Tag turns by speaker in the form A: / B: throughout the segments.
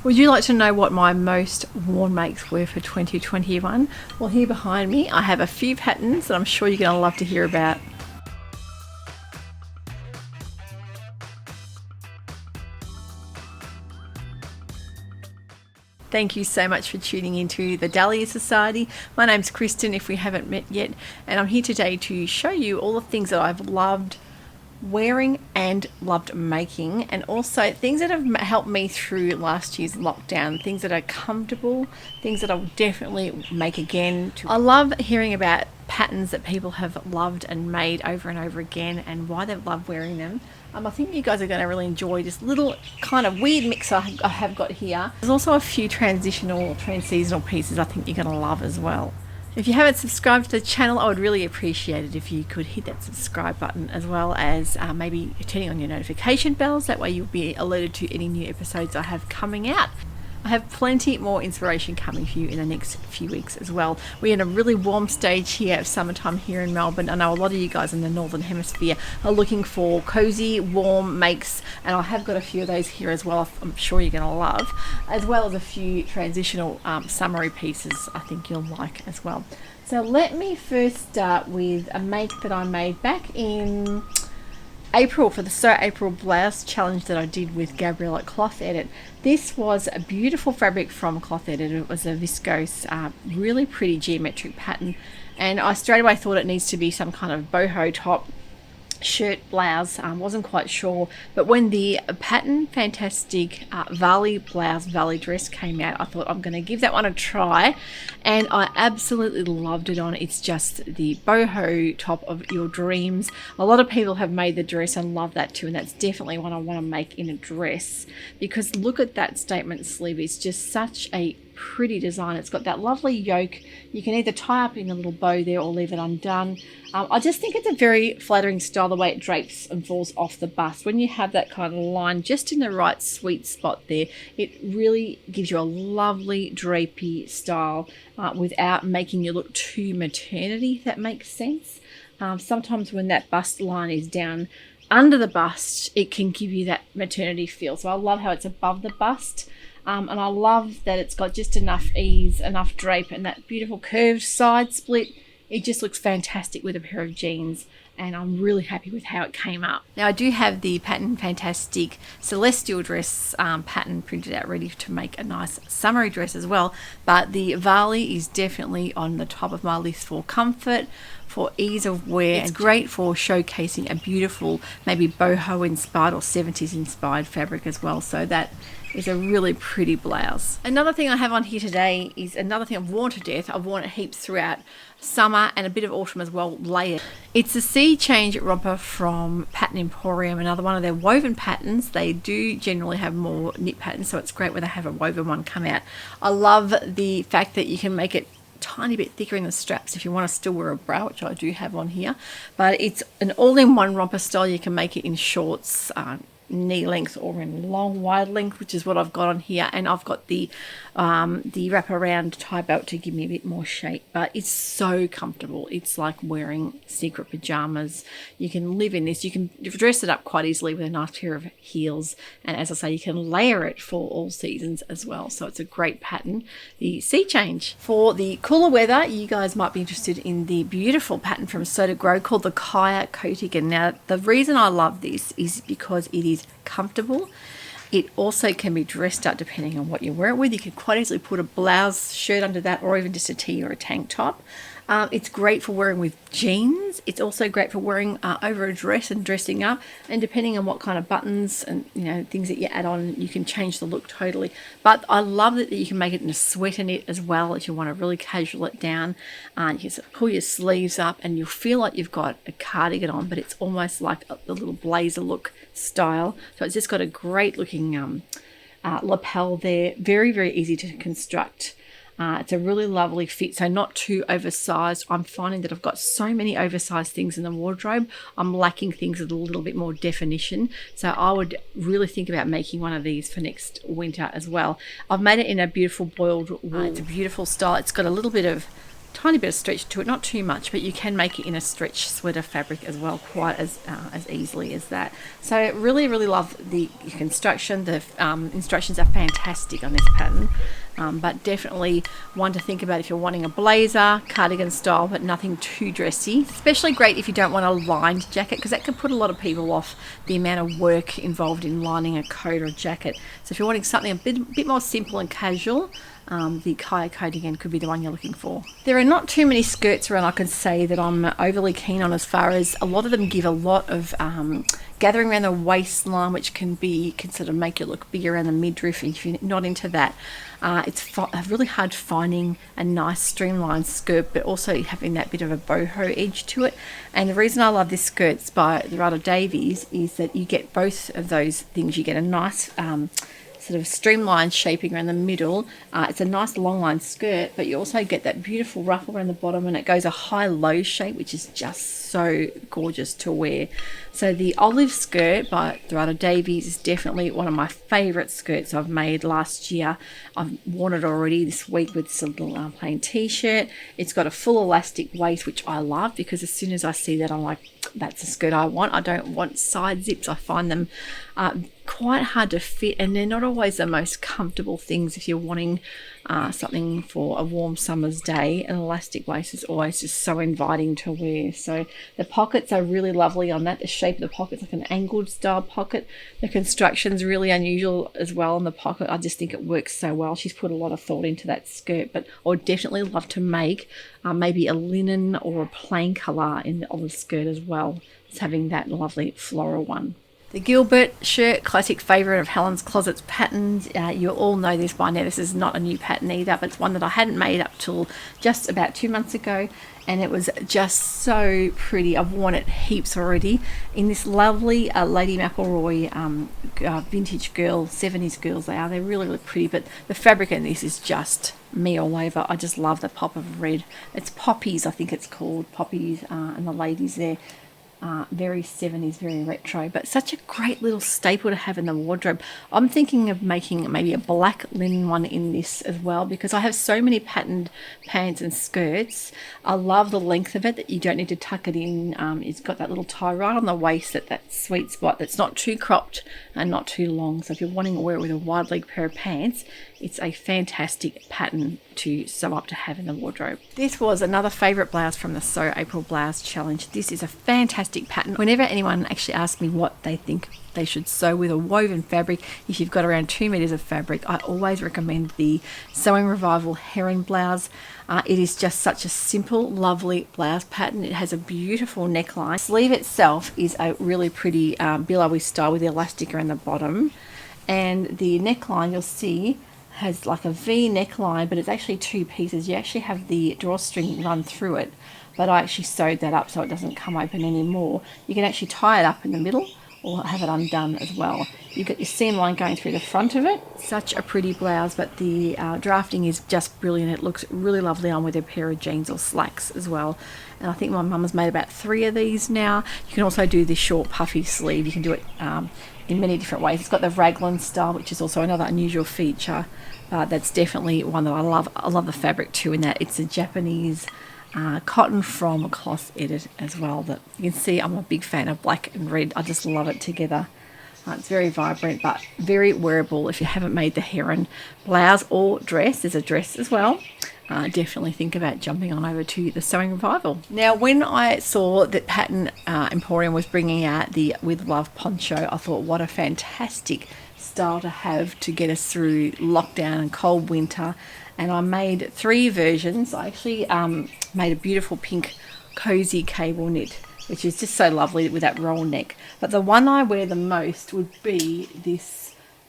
A: Would you like to know what my most worn makes were for 2021? Well, here behind me I have a few patterns that I'm sure you're going to love to hear about. Thank you so much for tuning into the Dahlia Society. My name's Kristen, if we haven't met yet, and I'm here today to show you all the things that I've loved wearing and loved making, and also things that have helped me through last year's lockdown, things that are comfortable, things that I'll definitely make again. I love hearing about patterns that people have loved and made over and over again and why they've loved wearing them. I think you guys are going to really enjoy this little kind of weird mix I have got here. There's also a few trans-seasonal pieces I think you're going to love as well. If you haven't subscribed to the channel, I would really appreciate it if you could hit that subscribe button, as well as maybe turning on your notification bells. That way you'll be alerted to any new episodes I have coming out. I have plenty more inspiration coming for you in the next few weeks as well. We're in a really warm stage here of summertime here in Melbourne. I know a lot of you guys in the Northern Hemisphere are looking for cozy, warm makes, and I have got a few of those here as well I'm sure you're going to love, as well as a few transitional summery pieces I think you'll like as well. So let me first start with a make that I made back in April for the Sew April Blouse challenge that I did with Gabrielle at Cloth Edit. This was a beautiful fabric from Cloth Edit. It was a viscose, really pretty geometric pattern, and I straight away thought it needs to be some kind of boho top, shirt, blouse. Wasn't quite sure, but when the Pattern Fantastic Valley blouse, Valley dress came out, I thought I'm going to give that one a try, and I absolutely loved it on. It's just the boho top of your dreams. A lot of people have made the dress and love that too, and that's definitely what I want to make in a dress, because look at that statement sleeve. It's just such a pretty design. It's got that lovely yoke. You can either tie up in a little bow there or leave it undone. I just think it's a very flattering style, the way it drapes and falls off the bust. When you have that kind of line just in the right sweet spot there, it really gives you a lovely drapey style without making you look too maternity, if that makes sense. Sometimes when that bust line is down under the bust, it can give you that maternity feel. So I love how it's above the bust. And I love that it's got just enough ease, enough drape, and that beautiful curved side split. It just looks fantastic with a pair of jeans, and I'm really happy with how it came up. Now I do have the Pattern Fantastic Celestial dress pattern printed out ready to make a nice summery dress as well, but the Valley is definitely on the top of my list for comfort, for ease of wear. It's great for showcasing a beautiful, maybe boho inspired or 70s inspired fabric as well. So that is a really pretty blouse. Another thing I have on here today is another thing I've worn to death. I've worn it heaps throughout summer and a bit of autumn as well, layered. It's the Change Romper from Pattern Emporium, another one of their woven patterns. They do generally have more knit patterns, so it's great when they have a woven one come out. I love the fact that you can make it tiny bit thicker in the straps if you want to still wear a bra, which I do have on here, but it's an all-in-one romper style. You can make it in shorts, knee length, or in long wide length, which is what I've got on here, and I've got the wraparound tie belt to give me a bit more shape. But it's so comfortable. It's like wearing secret pajamas. You can live in this. You can dress it up quite easily with a nice pair of heels, and as I say, you can layer it for all seasons as well. So it's a great pattern, the Sea Change. For the cooler weather, you guys might be interested in the beautiful pattern from Sew to Grow called the Kaya Coatigan. Now the reason I love this is because it is comfortable. It also can be dressed up depending on what you wear it with. You can quite easily put a blouse shirt under that, or even just a tee or a tank top. It's great for wearing with jeans. It's also great for wearing over a dress and dressing up, and depending on what kind of buttons and things that you add on, you can change the look totally. But I love that you can make it in a sweater knit as well if you want to really casual it down. You can sort of pull your sleeves up and you'll feel like you've got a cardigan on, but it's almost like the little blazer look style. So it's just got a great looking lapel there. Very, very easy to construct. It's a really lovely fit, so not too oversized. I'm finding that I've got so many oversized things in the wardrobe. I'm lacking things with a little bit more definition. So I would really think about making one of these for next winter as well. I've made it in a beautiful boiled wool. It's a beautiful style. It's got a little bit of tiny bit of stretch to it, not too much, but you can make it in a stretch sweater fabric as well, quite as easily as that. So really, really love the construction. The instructions are fantastic on this pattern. But definitely one to think about if you're wanting a blazer, cardigan style, but nothing too dressy. Especially great if you don't want a lined jacket, because that can put a lot of people off the amount of work involved in lining a coat or a jacket. So if you're wanting something a bit more simple and casual, the Kaya cardigan could be the one you're looking for. There are not too many skirts around I can say that I'm overly keen on, as far as a lot of them give a lot of gathering around the waistline, which can sort of make you look bigger around the midriff. If you're not into that, it's really hard finding a nice streamlined skirt, but also having that bit of a boho edge to it. And the reason I love this skirts by Dorado Davies is that you get both of those things. You get a nice sort of streamlined shaping around the middle. It's a nice long line skirt, but you also get that beautiful ruffle around the bottom, and it goes a high-low shape, which is just so gorgeous to wear. So the olive skirt by Dorado Davies is definitely one of my favourite skirts I've made last year. I've worn it already this week with some little plain t-shirt. It's got a full elastic waist, which I love, because as soon as I see that, I'm like, that's a skirt I want. I don't want side zips. I find them quite hard to fit, and they're not always the most comfortable things if you're wanting something for a warm summer's day. An elastic waist is always just so inviting to wear. So the pockets are really lovely on that. The shape of the pocket's like an angled style pocket. The construction's really unusual as well on the pocket. I just think it works so well. She's put a lot of thought into that skirt, but I would definitely love to make maybe a linen or a plain colour in the olive skirt as well. It's having that lovely floral one. The Gilbert shirt, classic favourite of Helen's Closet's patterns. You all know this by now. This is not a new pattern either, but it's one that I hadn't made up till just about 2 months ago, and it was just so pretty. I've worn it heaps already in this lovely Lady McElroy vintage girl, 70s girls they are. They're really, really pretty, but the fabric in this is just me all over. I just love the pop of red. It's poppies, I think it's called, poppies, and the ladies there. Very 70s, very retro, but such a great little staple to have in the wardrobe. I'm thinking of making maybe a black linen one in this as well, because I have so many patterned pants and skirts. I love the length of it, that you don't need to tuck it in. It's got that little tie right on the waist, that sweet spot that's not too cropped and not too long. So if you're wanting to wear it with a wide leg pair of pants, it's a fantastic pattern to sew up to have in the wardrobe. This was another favourite blouse from the Sew April Blouse Challenge. This is a fantastic pattern. Whenever anyone actually asks me what they think they should sew with a woven fabric, if you've got around 2 meters of fabric, I always recommend the Sewing Revival Heron blouse. It is just such a simple, lovely blouse pattern. It has a beautiful neckline. The sleeve itself is a really pretty billowy style with the elastic around the bottom, and the neckline, you'll see, has like a V neckline, but it's actually 2 pieces. You actually have the drawstring run through it, but I actually sewed that up so it doesn't come open anymore. You can actually tie it up in the middle or have it undone as well. You've got your seam line going through the front of it. Such a pretty blouse, but the drafting is just brilliant. It looks really lovely on with a pair of jeans or slacks as well. And I think my mum has made about 3 of these now. You can also do this short puffy sleeve. You can do it in many different ways. It's got the raglan style, which is also another unusual feature. That's definitely one that I love. I love the fabric too, in that it's a Japanese cotton from Cloth Edit as well. That you can see I'm a big fan of black and red. I just love it together. It's very vibrant, but very wearable if you haven't made the heron blouse or dress. There's a dress as well. Definitely think about jumping on over to the Sewing Revival. Now, when I saw that Pattern Emporium was bringing out the With Love poncho, I thought, what a fantastic style to have to get us through lockdown and cold winter. And I made 3 versions. I actually made a beautiful pink cozy cable knit, which is just so lovely with that roll neck. But the one I wear the most would be this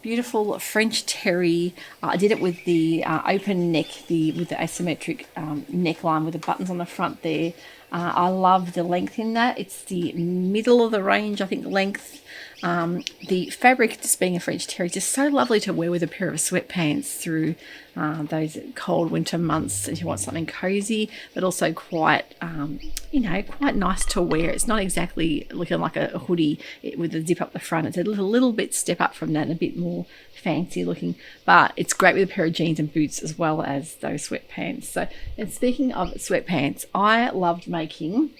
A: beautiful French terry. I did it with the open neck, with the asymmetric neckline with the buttons on the front there. I love the length in that. It's the middle of the range, I think, length. The fabric, just being a French terry, is just so lovely to wear with a pair of sweatpants through those cold winter months, and you want something cozy but also quite quite nice to wear. It's not exactly looking like a hoodie with a zip up the front. It's a little bit step up from that and a bit more fancy looking, but it's great with a pair of jeans and boots as well as those sweatpants. So, and speaking of sweatpants, I loved making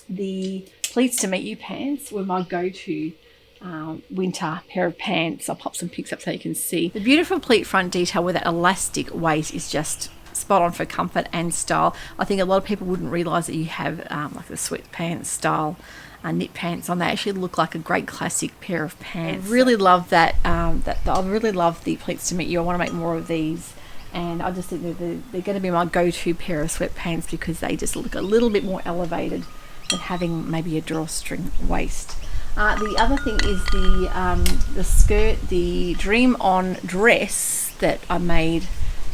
A: the pleats to meet you pants. Were my go-to winter pair of pants. I'll pop some pics up so you can see. The beautiful pleat front detail with that elastic waist is just spot on for comfort and style. I think a lot of people wouldn't realise that you have like the sweatpants style knit pants on. They actually look like a great classic pair of pants. I really love that. I really love the pleats to meet you. I want to make more of these. And I just think that they're going to be my go-to pair of sweatpants because they just look a little bit more elevated than having maybe a drawstring waist. The other thing is the skirt, the Dream On dress that I made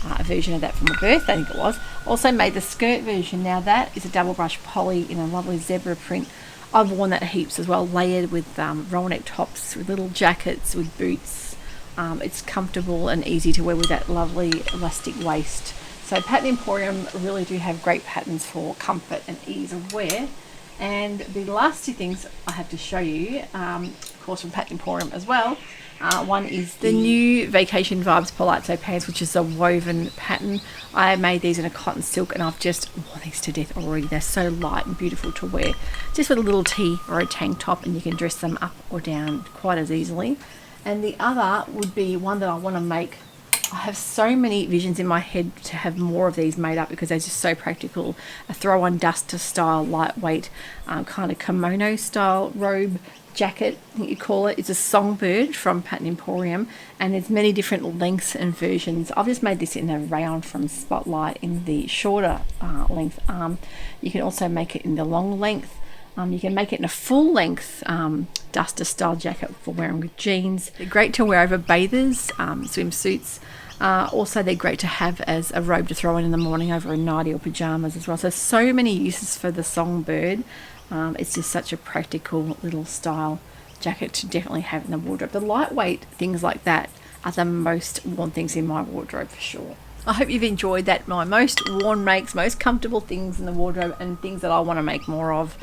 A: a version of that for my birthday, I think it was. Also made the skirt version. Now that is a double brush poly in a lovely zebra print. I've worn that heaps as well, layered with roll neck tops, with little jackets, with boots. It's comfortable and easy to wear with that lovely elastic waist. So Pattern Emporium really do have great patterns for comfort and ease of wear. And the last two things I have to show you, of course from Pattern Emporium as well. One is the new Vacation Vibes Palazzo pants, which is a woven pattern. I made these in a cotton silk and I've just worn these to death already. They're so light and beautiful to wear. Just with a little tee or a tank top, and you can dress them up or down quite as easily. And the other would be one that I want to make. I have so many visions in my head to have more of these made up because they're just so practical. A throw-on duster style, lightweight, kind of kimono style robe jacket, I think you call it. It's a songbird from Pattern Emporium, and there's many different lengths and versions. I've just made this in a round from Spotlight in the shorter length arm. You can also make it in the long length. You can make it in a full length duster style jacket for wearing with jeans. They're great to wear over bathers, swimsuits. Also, they're great to have as a robe to throw in the morning over a nightie or pajamas as well. So many uses for the songbird. It's just such a practical little style jacket to definitely have in the wardrobe. The lightweight things like that are the most worn things in my wardrobe for sure. I hope you've enjoyed that, my most worn makes, most comfortable things in the wardrobe, and things that I want to make more of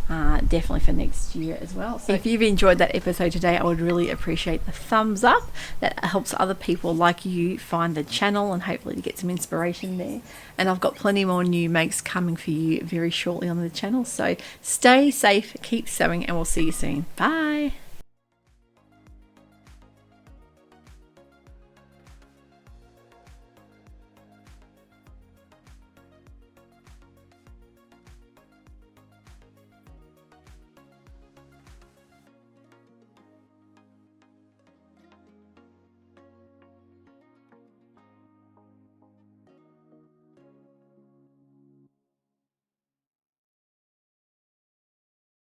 A: definitely for next year as well. So if you've enjoyed that episode today, I would really appreciate the thumbs up. That helps other people like you find the channel and hopefully to get some inspiration there. And I've got plenty more new makes coming for you very shortly on the channel. So stay safe, keep sewing, and we'll see you soon. Bye.